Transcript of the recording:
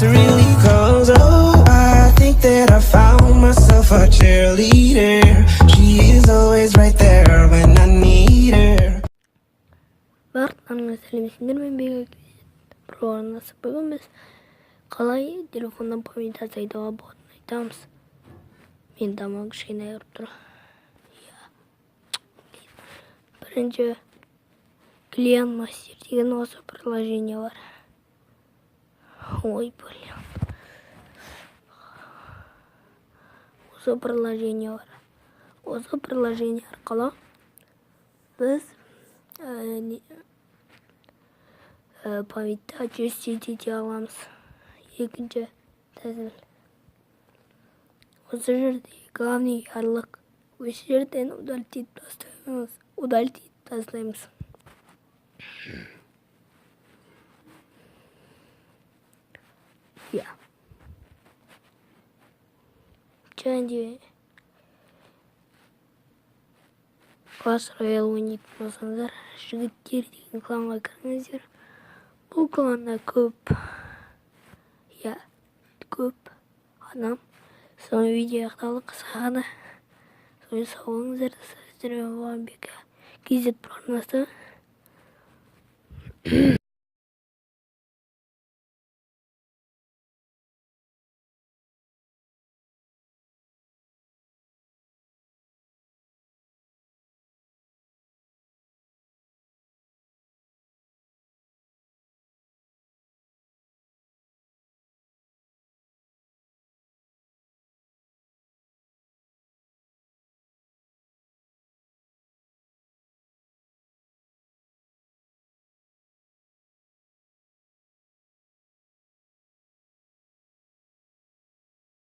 to really close. Oh, I think that I found myself a cheerleader. She is always right there when I need her. Барлықтарыңызға сәлеметсіздер, мен Бек программасы. Бүгін біз қалай телефондан память азайтуға болатынын айтамыз. Мен тамақ кішкене айырып тұр. Бірінші клиент мастер деген осы приложение бар. Ой, блин. Осы приложение бар. Осы приложение арқылы біз памятті очистить ете аламыз. Екінші тәсіл. Осы жерде главный ярлық. Осы жерден удалить тастаймыз. Және Clash Royale ойнайтын болсаңыздар, жігіттер деген кланға кіріңіздер. Бұл кланда көп адам. Соны видео аяқталды, қысқа ғана. Соны сау болыңыздар. Сіздермен болған Бек KZ программасы.